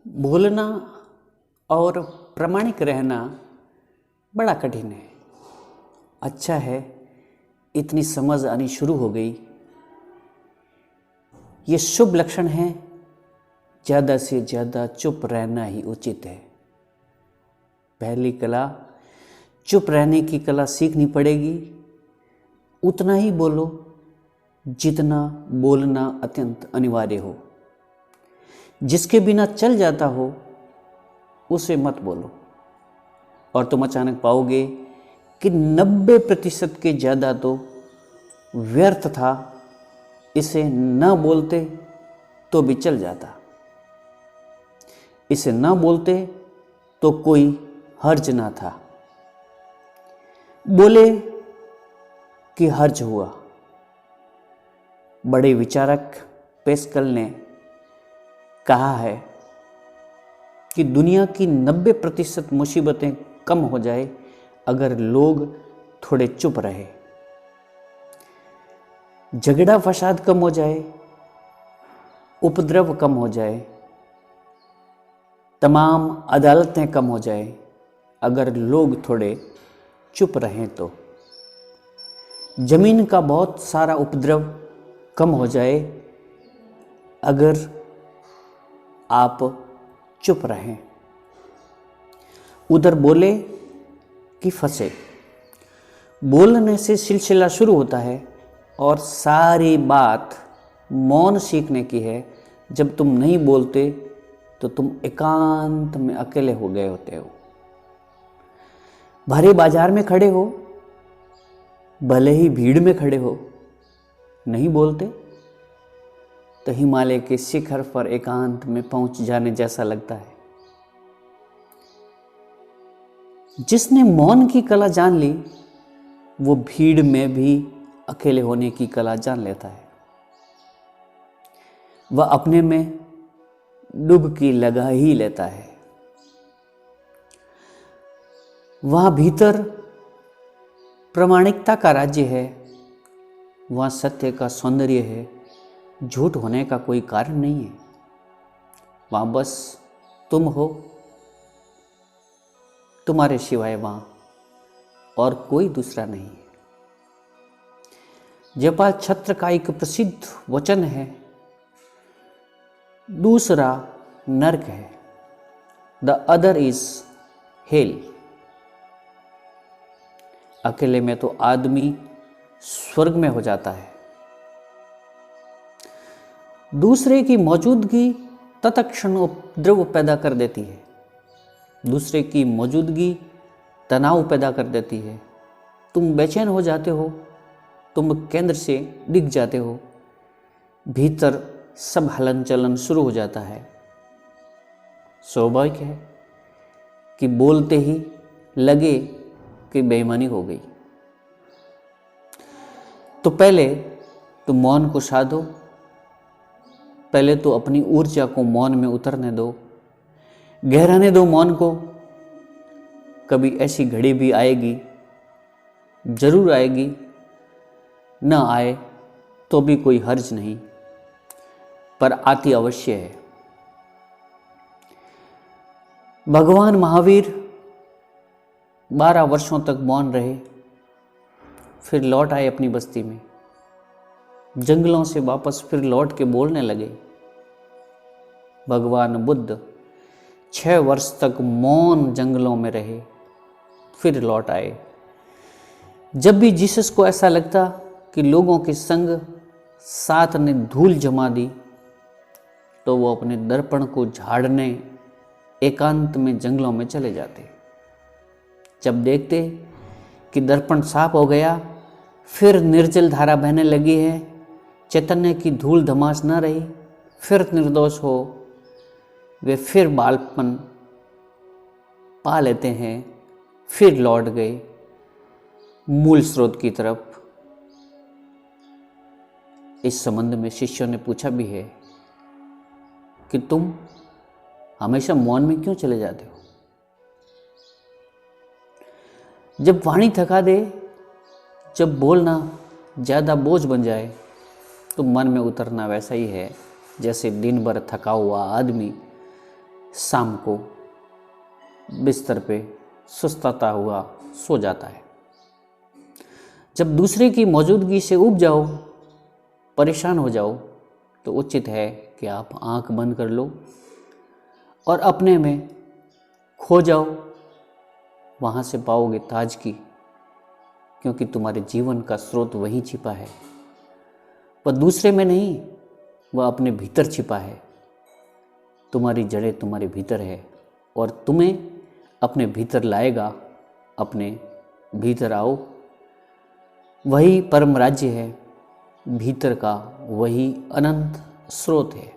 बोलना और प्रामाणिक रहना बड़ा कठिन है। अच्छा है इतनी समझ आनी शुरू हो गई। ये शुभ लक्षण है। ज़्यादा से ज़्यादा चुप रहना ही उचित है। पहली कला चुप रहने की कला सीखनी पड़ेगी। उतना ही बोलो जितना बोलना अत्यंत अनिवार्य हो। जिसके बिना चल जाता हो उसे मत बोलो और तुम अचानक पाओगे कि 90% के ज़्यादा तो व्यर्थ था। इसे न बोलते तो भी चल जाता, इसे न बोलते तो कोई हर्ज ना था। बोले कि हर्ज हुआ। बड़े विचारक पेस्कल ने कहा है कि दुनिया की 90% मुसीबतें कम हो जाए अगर लोग थोड़े चुप रहे। झगड़ा फसाद कम हो जाए, उपद्रव कम हो जाए, तमाम अदालतें कम हो जाए अगर लोग थोड़े चुप रहें तो। जमीन का बहुत सारा उपद्रव कम हो जाए अगर आप चुप रहें। उधर बोले कि फंसे। बोलने से सिलसिला शुरू होता है और सारी बात मौन सीखने की है। जब तुम नहीं बोलते तो तुम एकांत में अकेले हो गए होते हो। भरे बाजार में खड़े हो, भले ही भीड़ में खड़े हो, नहीं बोलते तो हिमालय के शिखर पर एकांत में पहुंच जाने जैसा लगता है। जिसने मौन की कला जान ली वो भीड़ में भी अकेले होने की कला जान लेता है। वह अपने में डुबकी लगा ही लेता है। वहां भीतर प्रामाणिकता का राज्य है, वहां सत्य का सौंदर्य है। झूठ होने का कोई कारण नहीं है। वहां बस तुम हो, तुम्हारे सिवाय वहां और कोई दूसरा नहीं है। जयपाल छत्र का एक प्रसिद्ध वचन है, दूसरा नरक है, द अदर इज हेल। अकेले में तो आदमी स्वर्ग में हो जाता है। दूसरे की मौजूदगी तत्क्षण उपद्रव पैदा कर देती है। दूसरे की मौजूदगी तनाव पैदा कर देती है। तुम बेचैन हो जाते हो, तुम केंद्र से दिख जाते हो, भीतर सब हलन चलन शुरू हो जाता है। स्वाभाविक है कि बोलते ही लगे कि बेईमानी हो गई। तो पहले तुम मौन को साधो। पहले तो अपनी ऊर्जा को मौन में उतरने दो, गहराने दो मौन को। कभी ऐसी घड़ी भी आएगी, जरूर आएगी, न आए तो भी कोई हर्ज नहीं, पर आती अवश्य है। भगवान महावीर 12 वर्षों तक मौन रहे, फिर लौट आए अपनी बस्ती में। जंगलों से वापस फिर लौट के बोलने लगे। भगवान बुद्ध 6 वर्ष तक मौन जंगलों में रहे, फिर लौट आए। जब भी जीसस को ऐसा लगता कि लोगों के संग साथ ने धूल जमा दी, तो वो अपने दर्पण को झाड़ने एकांत में जंगलों में चले जाते। जब देखते कि दर्पण साफ हो गया, फिर निर्जल धारा बहने लगी है, चैतन्य की धूल धमास न रही, फिर निर्दोष हो, वे फिर बालपन पा लेते हैं, फिर लौट गए मूल स्रोत की तरफ। इस संबंध में शिष्यों ने पूछा भी है कि तुम हमेशा मौन में क्यों चले जाते हो? जब वाणी थका दे, जब बोलना ज़्यादा बोझ बन जाए, तो मन में उतरना वैसा ही है जैसे दिन भर थका हुआ आदमी शाम को बिस्तर पे सुस्ताता हुआ सो जाता है। जब दूसरे की मौजूदगी से ऊब जाओ, परेशान हो जाओ, तो उचित है कि आप आंख बंद कर लो और अपने में खो जाओ। वहाँ से पाओगे ताजगी, क्योंकि तुम्हारे जीवन का स्रोत वहीं छिपा है। वह दूसरे में नहीं, वह अपने भीतर छिपा है। तुम्हारी जड़ें तुम्हारे भीतर है और तुम्हें अपने भीतर लाएगा। अपने भीतर आओ, वही परम राज्य है, भीतर का वही अनंत स्रोत है।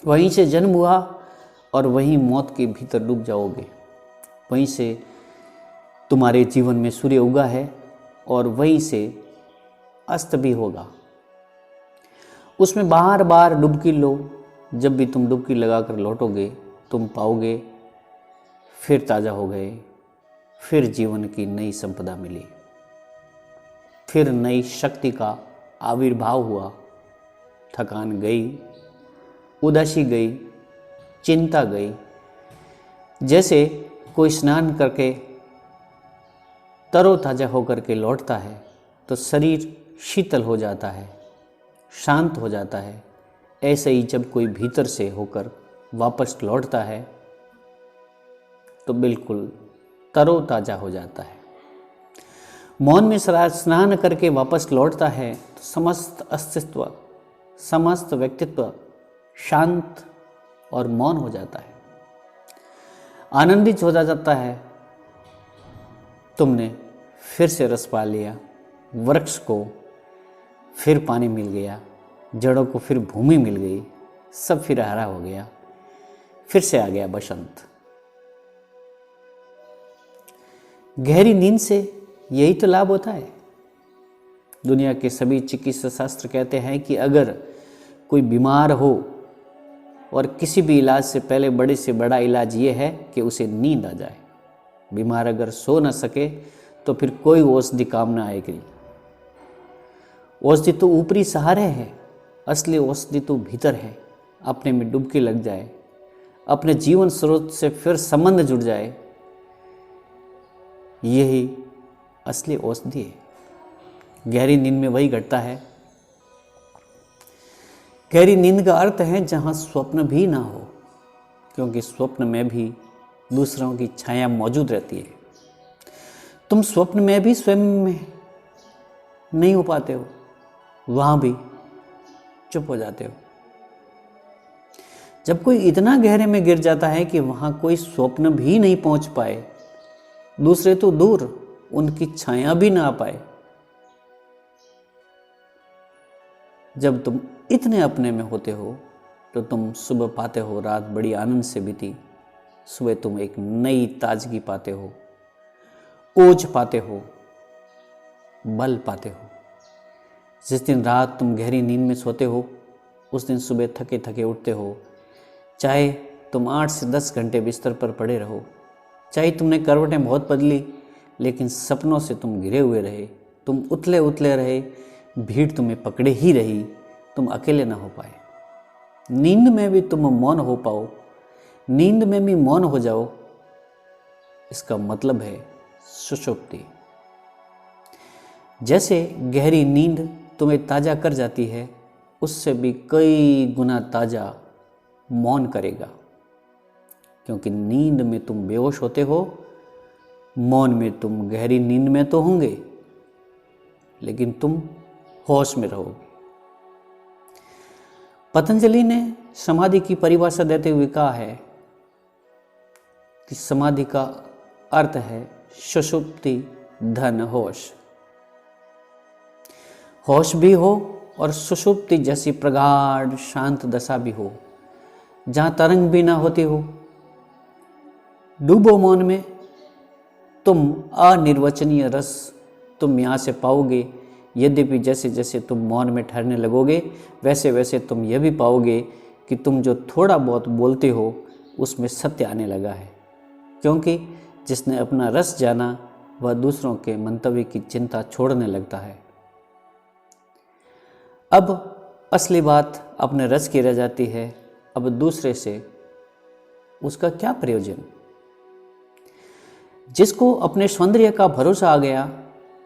वहीं से जन्म हुआ और वहीं मौत के भीतर डूब जाओगे। वहीं से तुम्हारे जीवन में सूर्य उगा है और वहीं से अस्त भी होगा। उसमें बार बार डुबकी लो। जब भी तुम डुबकी लगाकर लौटोगे, तुम पाओगे फिर ताज़ा हो गए, फिर जीवन की नई संपदा मिली, फिर नई शक्ति का आविर्भाव हुआ। थकान गई, उदासी गई, चिंता गई। जैसे कोई स्नान करके तरोताज़ा होकर के लौटता है तो शरीर शीतल हो जाता है, शांत हो जाता है। ऐसे ही जब कोई भीतर से होकर वापस लौटता है तो बिल्कुल तरोताज़ा हो जाता है। मौन में स्नान करके वापस लौटता है तो समस्त अस्तित्व, समस्त व्यक्तित्व शांत और मौन हो जाता है, आनंदित हो जाता है। तुमने फिर से रस पा लिया, वृक्ष को फिर पानी मिल गया, जड़ों को फिर भूमि मिल गई, सब फिर हरा हो गया, फिर से आ गया बसंत। गहरी नींद से यही तो लाभ होता है। दुनिया के सभी चिकित्सा शास्त्र कहते हैं कि अगर कोई बीमार हो और किसी भी इलाज से पहले बड़े से बड़ा इलाज ये है कि उसे नींद आ जाए। बीमार अगर सो न सके तो फिर कोई औषधि काम ना आएगी। औषधि तो ऊपरी सहारे है, असली औषधि तो भीतर है। अपने में डुबकी लग जाए, अपने जीवन स्रोत से फिर संबंध जुड़ जाए, यही असली औषधि है। गहरी नींद में वही घटता है। गहरी नींद का अर्थ है जहाँ स्वप्न भी ना हो, क्योंकि स्वप्न में भी दूसरों की छाया मौजूद रहती है। तुम स्वप्न में भी स्वयं में नहीं हो पाते हो, वहाँ भी चुप हो जाते हो। जब कोई इतना गहरे में गिर जाता है कि वहाँ कोई स्वप्न भी नहीं पहुँच पाए, दूसरे तो दूर, उनकी छाया भी ना आ पाए, जब तुम इतने अपने में होते हो तो तुम सुबह पाते हो रात बड़ी आनंद से बीती। सुबह तुम एक नई ताजगी पाते हो, ओज पाते हो, बल पाते हो। जिस दिन रात तुम गहरी नींद में सोते हो, उस दिन सुबह थके थके उठते हो। चाहे तुम 8 से 10 घंटे बिस्तर पर पड़े रहो, चाहे तुमने करवटें बहुत बदली, लेकिन सपनों से तुम घिरे हुए रहे, तुम उतले उतले रहे, भीड़ तुम्हें पकड़े ही रही, तुम अकेले ना हो पाए। नींद में भी तुम मौन हो पाओ, नींद में भी मौन हो जाओ, इसका मतलब है सुषुप्ति। जैसे गहरी नींद तुम्हें ताज़ा कर जाती है, उससे भी कई गुना ताज़ा मौन करेगा, क्योंकि नींद में तुम बेहोश होते हो, मौन में तुम गहरी नींद में तो होंगे, लेकिन तुम होश में रहोगे। पतंजलि ने समाधि की परिभाषा देते हुए कहा है कि समाधि का अर्थ है सुषुप्ति धन होश। होश भी हो और सुषुप्ति जैसी प्रगाढ़ शांत दशा भी हो, जहाँ तरंग भी ना होती हो। डूबो मौन में, तुम अनिर्वचनीय रस तुम यहाँ से पाओगे। यद्यपि जैसे जैसे तुम मौन में ठहरने लगोगे, वैसे वैसे तुम यह भी पाओगे कि तुम जो थोड़ा बहुत बोलते हो उसमें सत्य आने लगा है, क्योंकि जिसने अपना रस जाना वह दूसरों के मंतव्य की चिंता छोड़ने लगता है। अब असली बात अपने रस की रह जाती है। अब दूसरे से उसका क्या प्रयोजन। जिसको अपने सौंदर्य का भरोसा आ गया,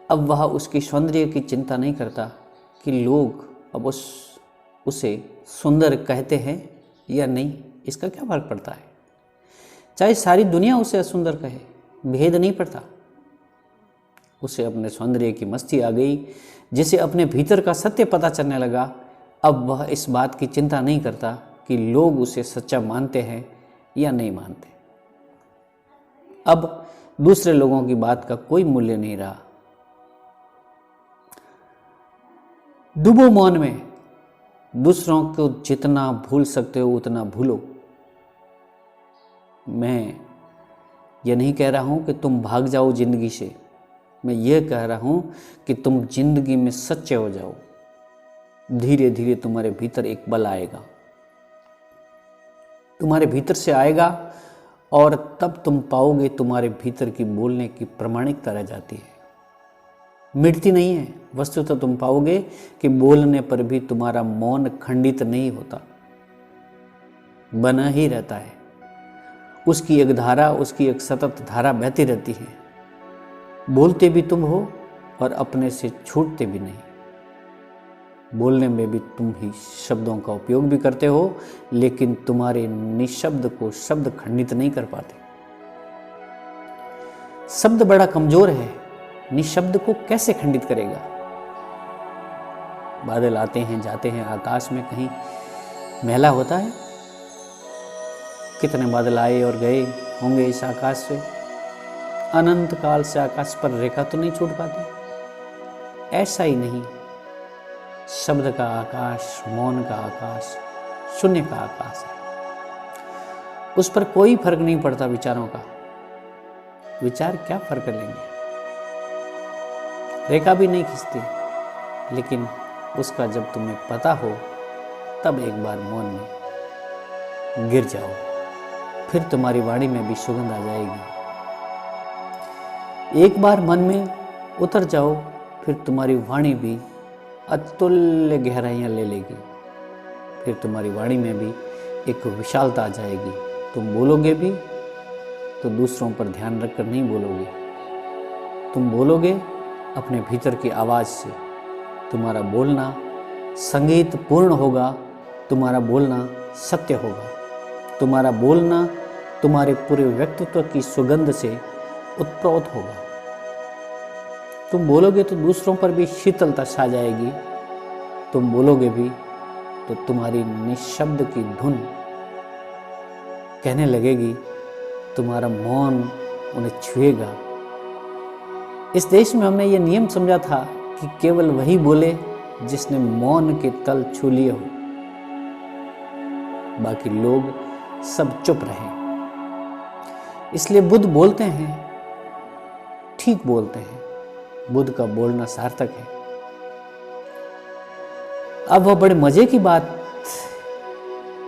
अब वह उसकी सौंदर्य की चिंता नहीं करता कि लोग अब उसे सुंदर कहते हैं या नहीं, इसका क्या फर्क पड़ता है। चाहे सारी दुनिया उसे असुंदर कहे, भेद नहीं पड़ता। उसे अपने सौंदर्य की मस्ती आ गई, जिसे अपने भीतर का सत्य पता चलने लगा। अब वह इस बात की चिंता नहीं करता कि लोग उसे सच्चा मानते हैं या नहीं मानते। अब दूसरे लोगों की बात का कोई मूल्य नहीं रहा। डूबो मौन में, दूसरों को जितना भूल सकते हो उतना भूलो। मैं ये नहीं कह रहा हूं कि तुम भाग जाओ जिंदगी से, मैं ये कह रहा हूं कि तुम जिंदगी में सच्चे हो जाओ। धीरे धीरे तुम्हारे भीतर एक बल आएगा, तुम्हारे भीतर से आएगा, और तब तुम पाओगे तुम्हारे भीतर की बोलने की प्रामाणिकता रह जाती है, मिटती नहीं है। वस्तुतः तुम पाओगे कि बोलने पर भी तुम्हारा मौन खंडित नहीं होता, बना ही रहता है। उसकी एक धारा, उसकी एक सतत धारा बहती रहती है। बोलते भी तुम हो और अपने से छूटते भी नहीं। बोलने में भी तुम ही शब्दों का उपयोग भी करते हो, लेकिन तुम्हारे निशब्द को शब्द खंडित नहीं कर पाते। शब्द बड़ा कमजोर है, निशब्द को कैसे खंडित करेगा। बादल आते हैं जाते हैं, आकाश में कहीं मेला होता है। कितने बादल आए और गए होंगे इस आकाश से, अनंत काल से आकाश पर रेखा तो नहीं छूट पाती। ऐसा ही नहीं, शब्द का आकाश, मौन का आकाश, शून्य का आकाश है। उस पर कोई फर्क नहीं पड़ता विचारों का। विचार क्या फर्क कर लेंगे, रेखा भी नहीं खींचती। लेकिन उसका जब तुम्हें पता हो, तब एक बार मौन में गिर जाओ, फिर तुम्हारी वाणी में भी सुगंध आ जाएगी। एक बार मन में उतर जाओ, फिर तुम्हारी वाणी भी अतुल्य गहराइयां ले लेगी। फिर तुम्हारी वाणी में भी एक विशालता आ जाएगी। तुम बोलोगे भी तो दूसरों पर ध्यान रखकर नहीं बोलोगे, तुम बोलोगे अपने भीतर की आवाज़ से। तुम्हारा बोलना संगीत पूर्ण होगा, तुम्हारा बोलना सत्य होगा, तुम्हारा बोलना तुम्हारे पूरे व्यक्तित्व की सुगंध से उत्प्रोत होगा। तुम बोलोगे तो दूसरों पर भी शीतलता छा जाएगी। तुम बोलोगे भी तो तुम्हारी निशब्द की धुन कहने लगेगी, तुम्हारा मौन उन्हें छुएगा। इस देश में हमने ये नियम समझा था कि केवल वही बोले जिसने मौन के तल छू लिए हो, बाकी लोग सब चुप रहे। इसलिए बुद्ध बोलते हैं, ठीक बोलते हैं। बुद्ध का बोलना सार्थक है। अब वह बड़े मजे की बात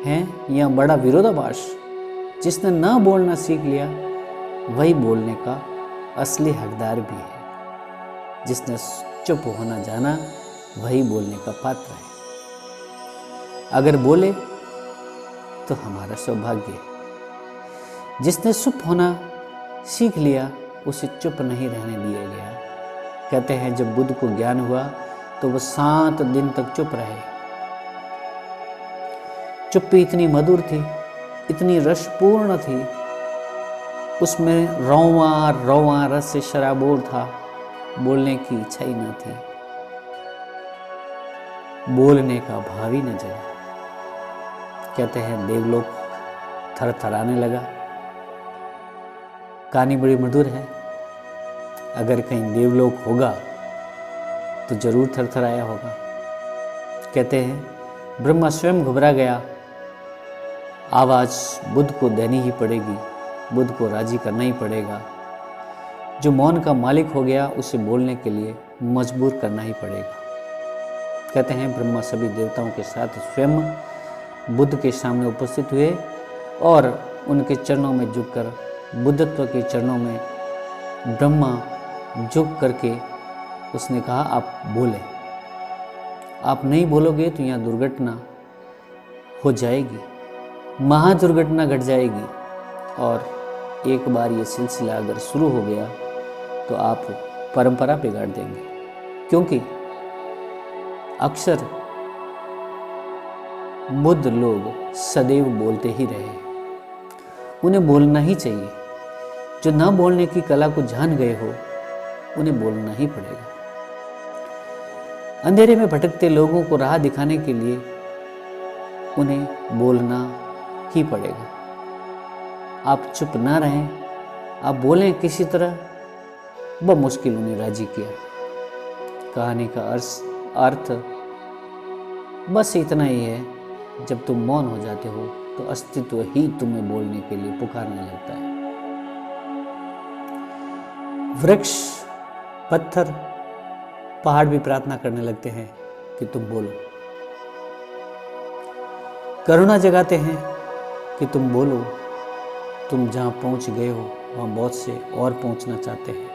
है या बड़ा विरोधाभास, जिसने ना बोलना सीख लिया वही बोलने का असली हकदार भी है। जिसने चुप होना जाना वही बोलने का पात्र है। अगर बोले तो हमारा सौभाग्य है। जिसने चुप होना सीख लिया उसे चुप नहीं रहने दिया गया। कहते हैं जब बुद्ध को ज्ञान हुआ तो वह 7 दिन तक चुप रहे। चुप्पी इतनी मधुर थी, इतनी रसपूर्ण थी, उसमें रौवा रौवा रस से शराबोर था। बोलने की इच्छा ही न थी, बोलने का भाव ही न जगा। कहते हैं देवलोक थरथराने लगा। कहानी बड़ी मधुर है। अगर कहीं देवलोक होगा तो जरूर थरथराया होगा। कहते हैं ब्रह्मा स्वयं घबरा गया। आवाज बुद्ध को देनी ही पड़ेगी, बुद्ध को राजी करना ही पड़ेगा। जो मौन का मालिक हो गया उसे बोलने के लिए मजबूर करना ही पड़ेगा। कहते हैं ब्रह्मा सभी देवताओं के साथ स्वयं बुद्ध के सामने उपस्थित हुए और उनके चरणों में झुककर, बुद्धत्व के चरणों में ब्रह्मा झुक करके उसने कहा आप बोले। आप नहीं बोलोगे तो यहाँ दुर्घटना हो जाएगी, महादुर्घटना घट जाएगी। और एक बार ये सिलसिला अगर शुरू हो गया तो आप परंपरा बिगाड़ देंगे, क्योंकि अक्सर बुद्ध लोग सदैव बोलते ही रहे, उन्हें बोलना ही चाहिए। जो ना बोलने की कला को जान गए हो उन्हें बोलना ही पड़ेगा। अंधेरे में भटकते लोगों को राह दिखाने के लिए उन्हें बोलना ही पड़ेगा। आप चुप ना रहें, आप बोलें किसी तरह, बमुश्किल उन्हें राजी किया। कहानी का अर्थ बस इतना ही है, जब तुम मौन हो जाते हो तो अस्तित्व ही तुम्हें बोलने के लिए पुकारने लगता है। वृक्ष, पत्थर, पहाड़ भी प्रार्थना करने लगते हैं कि तुम बोलो। करुणा जगाते हैं कि तुम बोलो। तुम जहाँ पहुँच गए हो वहाँ बहुत से और पहुँचना चाहते हैं।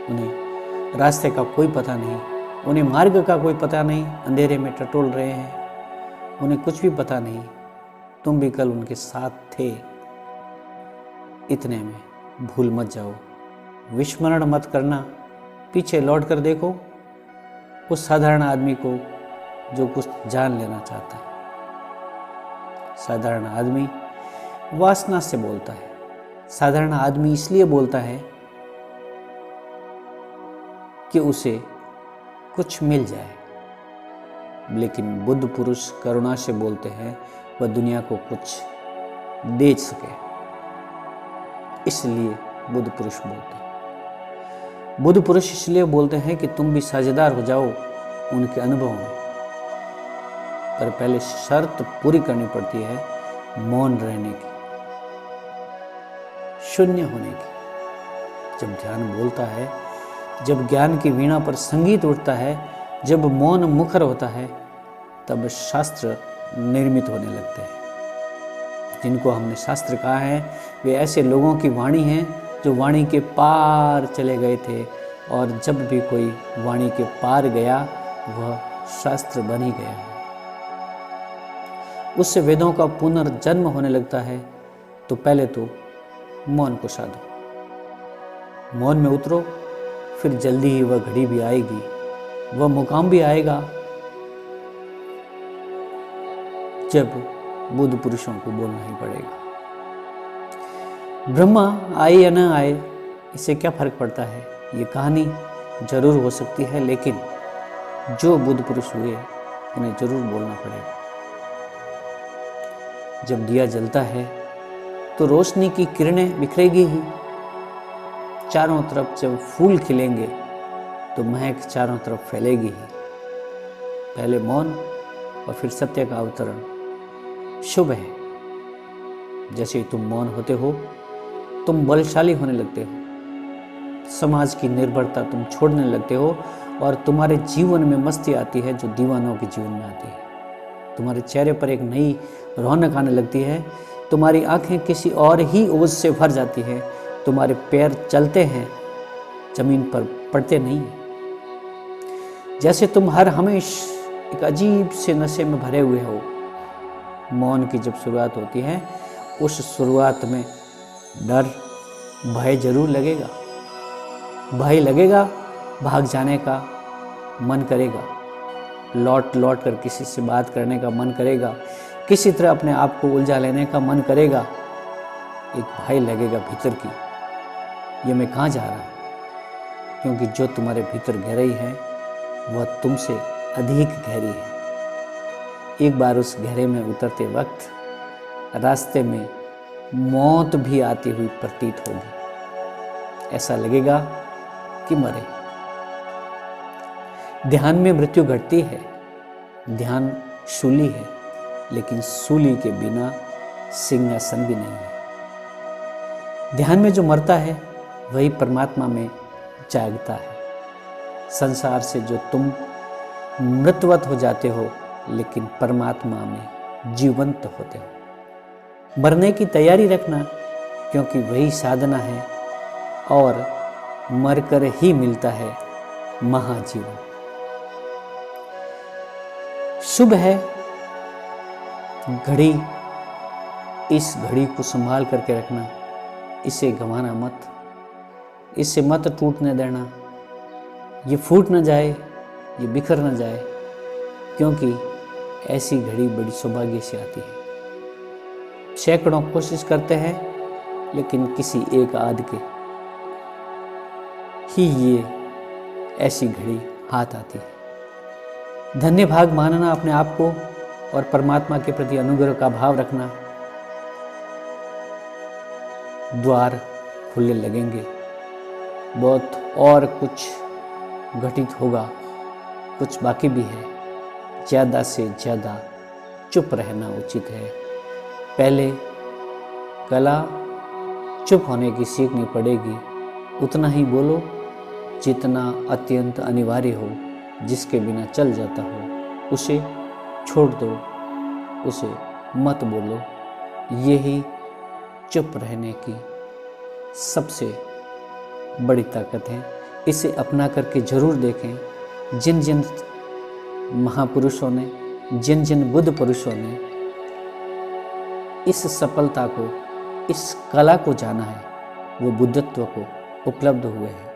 उन्हें रास्ते का कोई पता नहीं, उन्हें मार्ग का कोई पता नहीं, अंधेरे में टटोल रहे हैं, उन्हें कुछ भी पता नहीं। तुम भी कल उनके साथ थे। इतने में भूल मत जाओ, विस्मरण मत करना, पीछे लौट कर देखो उस साधारण आदमी को जो कुछ जान लेना चाहता है। साधारण आदमी वासना से बोलता है। साधारण आदमी इसलिए बोलता है कि उसे कुछ मिल जाए, लेकिन बुद्ध पुरुष करुणा से बोलते हैं, वह दुनिया को कुछ दे सके, इसलिए बुद्ध पुरुष बोलते हैं। बुद्ध पुरुष इसलिए बोलते हैं कि तुम भी साझेदार हो जाओ उनके अनुभव में, पर पहले शर्त पूरी करनी पड़ती है मौन रहने की, शून्य होने की। जब ध्यान बोलता है, जब ज्ञान की वीणा पर संगीत उठता है, जब मौन मुखर होता है, तब शास्त्र निर्मित होने लगते हैं। जिनको हमने शास्त्र कहा है वे ऐसे लोगों की वाणी है जो वाणी के पार चले गए थे, और जब भी कोई वाणी के पार गया वह शास्त्र बन ही गया है। उससे वेदों का पुनर्जन्म होने लगता है। तो पहले तो मौन को साधो, मौन में उतरो, फिर जल्दी ही वह घड़ी भी आएगी, वह मुकाम भी आएगा जब बुद्ध पुरुषों को बोलना ही पड़ेगा। ब्रह्मा आए या न आए इससे क्या फर्क पड़ता है। ये कहानी जरूर हो सकती है, लेकिन जो बुद्ध पुरुष हुए उन्हें जरूर बोलना पड़ेगा। जब दिया जलता है तो रोशनी की किरणें बिखरेगी ही। चारों तरफ जब फूल खिलेंगे तो महक चारों तरफ फैलेगी ही। पहले मौन और फिर सत्य का अवतरण शुभ है। जैसे ही तुम मौन होते हो तुम बलशाली होने लगते हो, समाज की निर्भरता तुम छोड़ने लगते हो, और तुम्हारे जीवन में मस्ती आती है जो दीवानों के जीवन में आती है। तुम्हारे चेहरे पर एक नई रौनक आने लगती है, तुम्हारी आंखें किसी और ही ओज से भर जाती है, तुम्हारे पैर चलते हैं, जमीन पर पड़ते नहीं हैं। जैसे तुम हर हमेश एक अजीब से नशे में भरे हुए हो। मौन की जब शुरुआत होती है, उस शुरुआत में डर, भय जरूर लगेगा। भय लगेगा, भाग जाने का मन करेगा, लौट लौट कर किसी से बात करने का मन करेगा, किसी तरह अपने आप को उलझा लेने का मन करेगा। एक भय लगेगा भीतर की, ये मैं कहाँ जा रहा हूँ, क्योंकि जो तुम्हारे भीतर गहराई है वह तुमसे अधिक गहरी है। एक बार उस गहरे में उतरते वक्त रास्ते में मौत भी आती हुई प्रतीत होगी। ऐसा लगेगा कि मरे। ध्यान में मृत्यु घटती है। ध्यान शूली है, लेकिन शूली के बिना सिंहासन भी नहीं है। ध्यान में जो मरता है वही परमात्मा में जागता है। संसार से जो तुम मृतवत हो जाते हो, लेकिन परमात्मा में जीवंत होते हो। मरने की तैयारी रखना, क्योंकि वही साधना है, और मरकर ही मिलता है महाजीवन। शुभ है घड़ी इस घड़ी को संभाल करके रखना, इसे गंवाना मत, इससे मत टूटने देना, ये फूट न जाए, ये बिखर न जाए, क्योंकि ऐसी घड़ी बड़ी सौभाग्य से आती है। सैकड़ों कोशिश करते हैं, लेकिन किसी एक आध के ही ये ऐसी घड़ी हाथ आती है। धन्य भाग मानना अपने आप को और परमात्मा के प्रति अनुग्रह का भाव रखना। द्वार खुलने लगेंगे, बहुत और कुछ घटित होगा, कुछ बाकी भी है। ज़्यादा से ज़्यादा चुप रहना उचित है। पहले कला चुप होने की सीखनी पड़ेगी। उतना ही बोलो जितना अत्यंत अनिवार्य हो, जिसके बिना चल जाता हो उसे छोड़ दो, उसे मत बोलो। यही चुप रहने की सबसे बड़ी ताकत है। इसे अपना करके जरूर देखें। जिन जिन महापुरुषों ने, जिन जिन बुद्ध पुरुषों ने इस सफलता को, इस कला को जाना है, वो बुद्धत्व को उपलब्ध हुए हैं।